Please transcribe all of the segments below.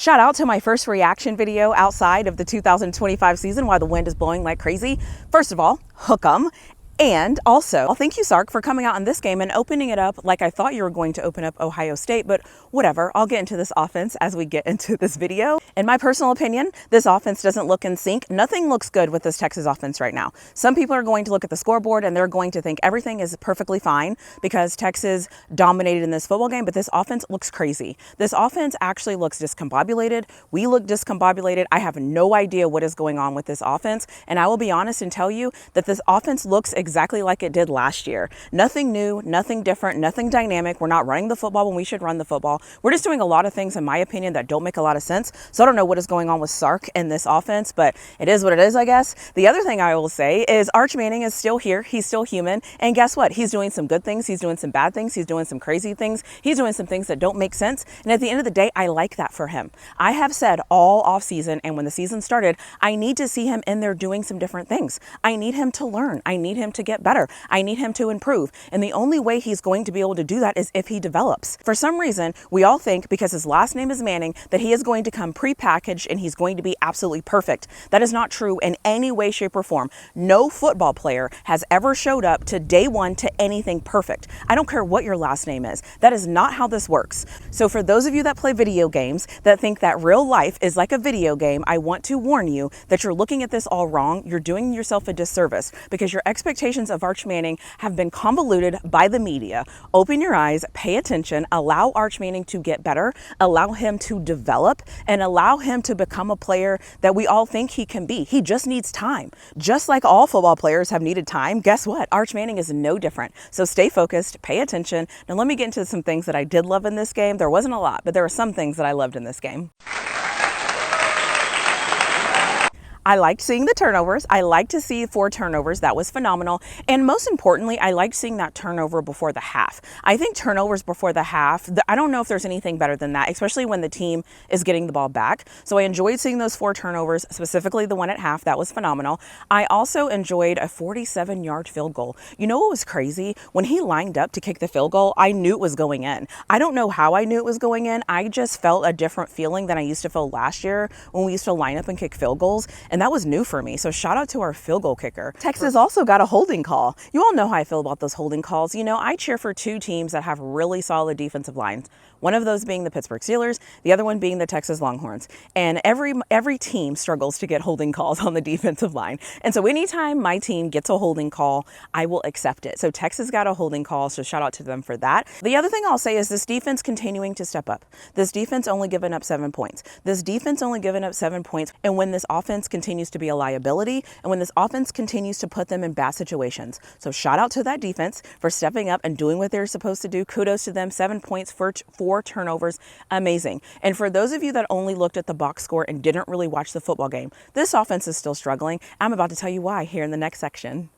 Shout out to my first reaction video outside of the 2025 season while the wind is blowing like crazy. First of all, hook 'em. And also, thank you, Sark, for coming out in this game and opening it up like I thought you were going to open up Ohio State, but whatever. I'll get into this offense as we get into this video. In my personal opinion, this offense doesn't look in sync. Nothing looks good with this Texas offense right now. Some people are going to look at the scoreboard and they're going to think everything is perfectly fine because Texas dominated in this football game, but this offense looks crazy. This offense actually looks discombobulated. We look discombobulated. I have no idea what is going on with this offense, and I will be honest and tell you that this offense looks exactly like it did last year. Nothing new, nothing different, nothing dynamic. We're not running the football when we should run the football. We're just doing a lot of things, in my opinion, that don't make a lot of sense. So I don't know what is going on with Sark in this offense, but it is what it is, I guess. The other thing I will say is Arch Manning is still here. He's still human. And guess what? He's doing some good things. He's doing some bad things. He's doing some crazy things. He's doing some things that don't make sense. And at the end of the day, I like that for him. I have said all off season and when the season started, I need to see him in there doing some different things. I need him to learn. I need him to get better. I need him to improve. And the only way he's going to be able to do that is if he develops. For some reason, we all think because his last name is Manning that he is going to come prepackaged and he's going to be absolutely perfect. That is not true in any way, shape, or form. No football player has ever showed up to day one to anything perfect. I don't care what your last name is. That is not how this works. So for those of you that play video games that think that real life is like a video game, I want to warn you that you're looking at this all wrong. You're doing yourself a disservice because your expectations of Arch Manning have been convoluted by the media. Open your eyes, pay attention, allow Arch Manning to get better, allow him to develop, and allow him to become a player that we all think he can be. He just needs time. Just like all football players have needed time, guess what? Arch Manning is no different. So stay focused, pay attention. Now let me get into some things that I did love in this game. There wasn't a lot, but there were some things that I loved in this game. I liked seeing the turnovers. I liked to see 4 turnovers. That was phenomenal. And most importantly, I liked seeing that turnover before the half. I think turnovers before the half, I don't know if there's anything better than that, especially when the team is getting the ball back. So I enjoyed seeing those 4 turnovers, specifically the one at half. That was phenomenal. I also enjoyed a 47-yard field goal. You know what was crazy? When he lined up to kick the field goal, I knew it was going in. I don't know how I knew it was going in. I just felt a different feeling than I used to feel last year when we used to line up and kick field goals. And that was new for me. So shout out to our field goal kicker. Texas also got a holding call. You all know how I feel about those holding calls. You know, I cheer for 2 teams that have really solid defensive lines. One of those being the Pittsburgh Steelers, the other one being the Texas Longhorns. And every team struggles to get holding calls on the defensive line. And so anytime my team gets a holding call, I will accept it. So Texas got a holding call, so shout out to them for that. The other thing I'll say is this defense continuing to step up. This defense only given up 7 points. This defense only given up 7 points. And when this offense continues to be a liability, and when this offense continues to put them in bad situations. So shout out to that defense for stepping up and doing what they're supposed to do. Kudos to them. 7 points for 4 turnovers. Amazing. And for those of you that only looked at the box score and didn't really watch the football game, this offense is still struggling. I'm about to tell you why here in the next section.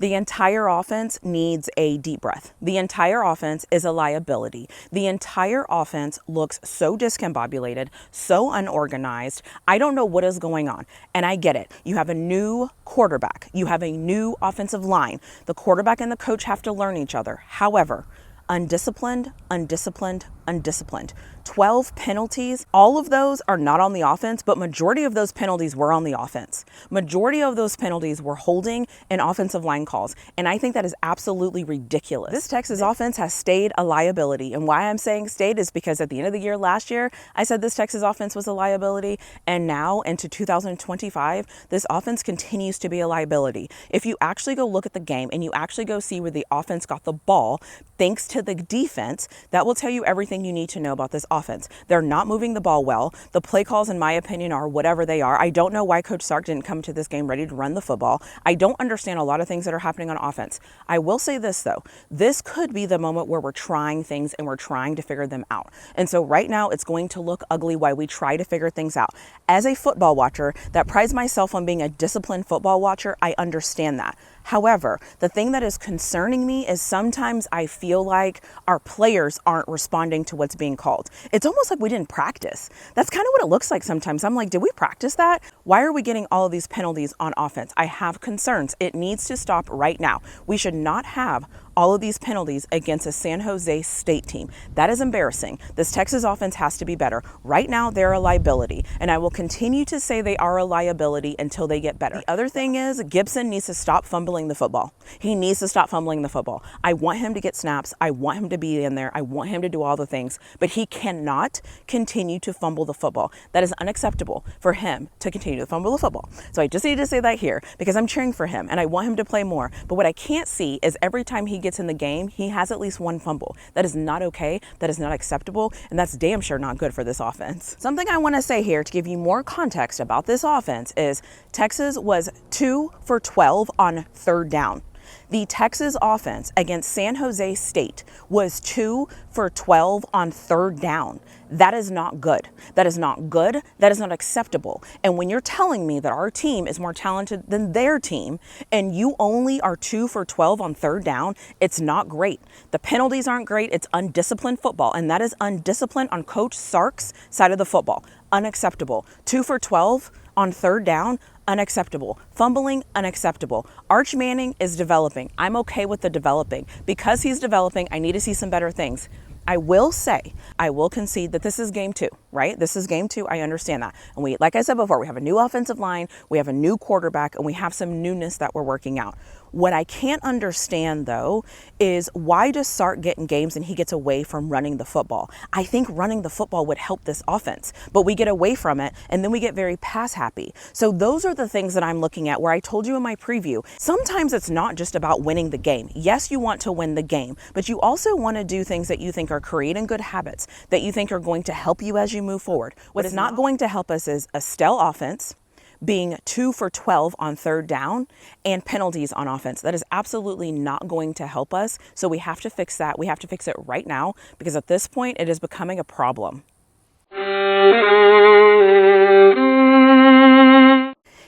The entire offense needs a deep breath. The entire offense is a liability. The entire offense looks so discombobulated, so unorganized. I don't know what is going on. And I get it. You have a new quarterback. You have a new offensive line. The quarterback and the coach have to learn each other. However, undisciplined, undisciplined, undisciplined. 12 penalties. All of those are not on the offense, but majority of those penalties were on the offense. Majority of those penalties were holding and offensive line calls. And I think that is absolutely ridiculous. This Texas offense has stayed a liability. And why I'm saying stayed is because at the end of the year last year, I said this Texas offense was a liability. And now into 2025, this offense continues to be a liability. If you actually go look at the game and you actually go see where the offense got the ball, thanks to the defense, that will tell you everything you need to know about this offense. They're not moving the ball well. The play calls, in my opinion, are whatever they are. I don't know why Coach Sark didn't come to this game ready to run the football. I don't understand a lot of things that are happening on offense. I will say this, though. This could be the moment where we're trying things and we're trying to figure them out. And so right now, it's going to look ugly while we try to figure things out. As a football watcher that prides myself on being a disciplined football watcher, I understand that. However, the thing that is concerning me is sometimes I feel like our players aren't responding to what's being called. It's almost like we didn't practice. That's kind of what it looks like sometimes. I'm like, did we practice that? Why are we getting all of these penalties on offense? I have concerns. It needs to stop right now. We should not have all of these penalties against a San Jose State team. That is embarrassing. This Texas offense has to be better. Right now, they're a liability, and I will continue to say they are a liability until they get better. The other thing is Gibson needs to stop fumbling the football. He needs to stop fumbling the football. I want him to get snaps. I want him to be in there. I want him to do all the things, but he cannot continue to fumble the football. That is unacceptable for him to continue to fumble the football. So I just need to say that here because I'm cheering for him and I want him to play more. But what I can't see is every time he gets in the game, he has at least one fumble. That is not okay. That is not acceptable. And that's damn sure not good for this offense. Something I want to say here to give you more context about this offense is Texas was 2 for 12 on third down. The Texas offense against San Jose State was 2 for 12 on third down. That is not good. That is not good. That is not acceptable. And when you're telling me that our team is more talented than their team and you only are 2 for 12 on third down, it's not great. The penalties aren't great. It's undisciplined football, and that is undisciplined on Coach Sark's side of the football. Unacceptable. 2 for 12 on third down. Unacceptable. Fumbling, unacceptable. Arch Manning is developing. I'm okay with the developing. Because he's developing, I need to see some better things. I will say, I will concede that this is game 2, right? This is game 2. I understand that. And we, like I said before, we have a new offensive line, we have a new quarterback, and we have some newness that we're working out. What I can't understand, though, is why does Sark get in games and he gets away from running the football? I think running the football would help this offense, but we get away from it and then we get very pass happy. So those are the things that I'm looking at where I told you in my preview. Sometimes it's not just about winning the game. Yes, you want to win the game, but you also want to do things that you think are creating good habits, that you think are going to help you as you move forward. What is not going to help us is a stale offense, being 2 for 12 on third down, and penalties on offense. That is absolutely not going to help us. So we have to fix that. We have to fix it right now because at this point it is becoming a problem.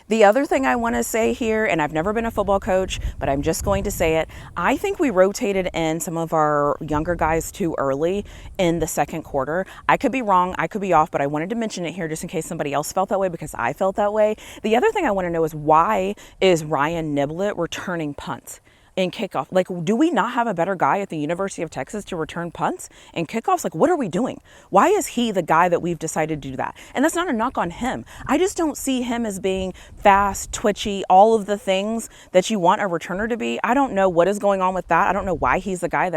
The other thing I want to say here, and I've never been a football coach, but I'm just going to say it, I think we rotated in some of our younger guys too early in the second quarter. I could be wrong, I could be off, but I wanted to mention it here just in case somebody else felt that way because I felt that way. The other thing I want to know is why is Ryan Niblett returning punts in kickoff? Like, do we not have a better guy at the University of Texas to return punts and kickoffs? Like, what are we doing? Why is he the guy that we've decided to do that? And that's not a knock on him. I just don't see him as being fast, twitchy, all of the things that you want a returner to be. I don't know what is going on with that. I don't know why he is the guy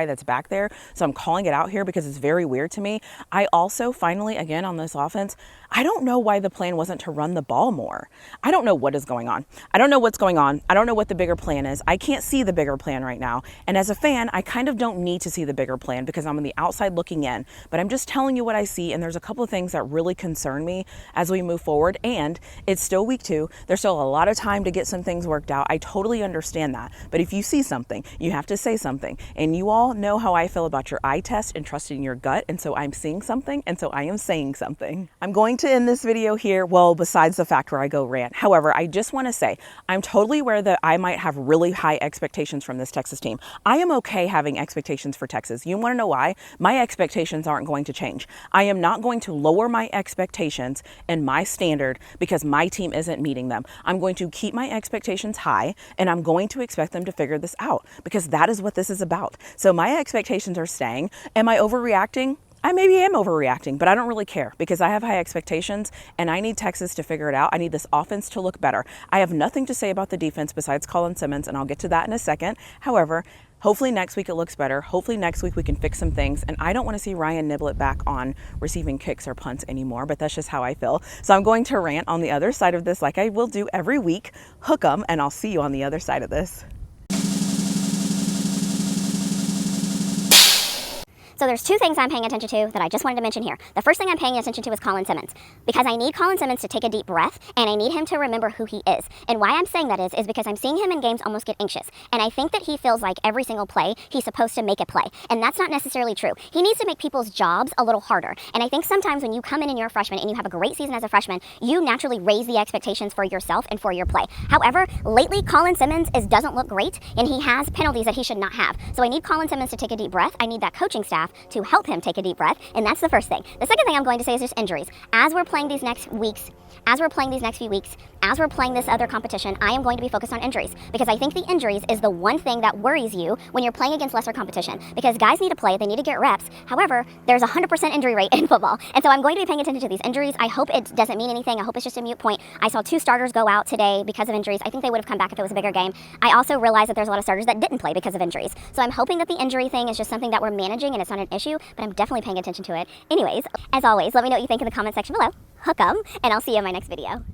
that's back there. So I'm calling it out here because it's very weird to me. I also, finally, again, on this offense, I don't know why the plan wasn't to run the ball more. I don't know what is going on. I don't know what's going on. I don't know what the bigger plan is. I can't see the bigger plan right now. And as a fan, I kind of don't need to see the bigger plan because I'm on the outside looking in. But I'm just telling you what I see. And there's a couple of things that really concern me as we move forward. And it's still week 2. There's still a lot of time to get some things worked out. I totally understand that. But if you see something, you have to say something. And you all know how I feel about your eye test and trusting your gut. And so I'm seeing something. And so I am saying something. I'm going to end this video here, well, besides the fact where I go rant. However, I just want to say, I'm totally aware that I might have really high expectations from this Texas team. I am okay having expectations for Texas. You want to know why? My expectations aren't going to change. I am not going to lower my expectations and my standard because my team isn't meeting them. I'm going to keep my expectations high and I'm going to expect them to figure this out because that is what this is about. So my expectations are staying. Am I overreacting? I maybe am overreacting, but I don't really care because I have high expectations and I need Texas to figure it out. I need this offense to look better. I have nothing to say about the defense besides Colin Simmons, and I'll get to that in a second. However, hopefully next week it looks better. Hopefully next week we can fix some things. And I don't want to see Ryan Niblett back on receiving kicks or punts anymore, but that's just how I feel. So I'm going to rant on the other side of this like I will do every week. Hook 'em, and I'll see you on the other side of this. So there's 2 things I'm paying attention to that I just wanted to mention here. The first thing I'm paying attention to is Colin Simmons, because I need Colin Simmons to take a deep breath and I need him to remember who he is. And why I'm saying that is because I'm seeing him in games almost get anxious. And I think that he feels like every single play, he's supposed to make a play. And that's not necessarily true. He needs to make people's jobs a little harder. And I think sometimes when you come in and you're a freshman and you have a great season as a freshman, you naturally raise the expectations for yourself and for your play. However, lately Colin Simmons doesn't look great and he has penalties that he should not have. So I need Colin Simmons to take a deep breath. I need that coaching staff staff to help him take a deep breath, and that's the first thing. The second thing I'm going to say is just injuries. As we're playing these next few weeks, as we're playing this other competition, I am going to be focused on injuries, because I think the injuries is the one thing that worries you when you're playing against lesser competition, because guys need to play, they need to get reps. However, there's a 100% injury rate in football, and so I'm going to be paying attention to these injuries. I hope it doesn't mean anything. I hope it's just a moot point. I saw 2 starters go out today because of injuries. I think they would have come back if it was a bigger game. I also realized that there's a lot of starters that didn't play because of injuries, so I'm hoping that the injury thing is just something that we're managing and it's not an issue, but I'm definitely paying attention to it. Anyways, as always, let me know what you think in the comment section below. Hook 'em, and I'll see you in my next video.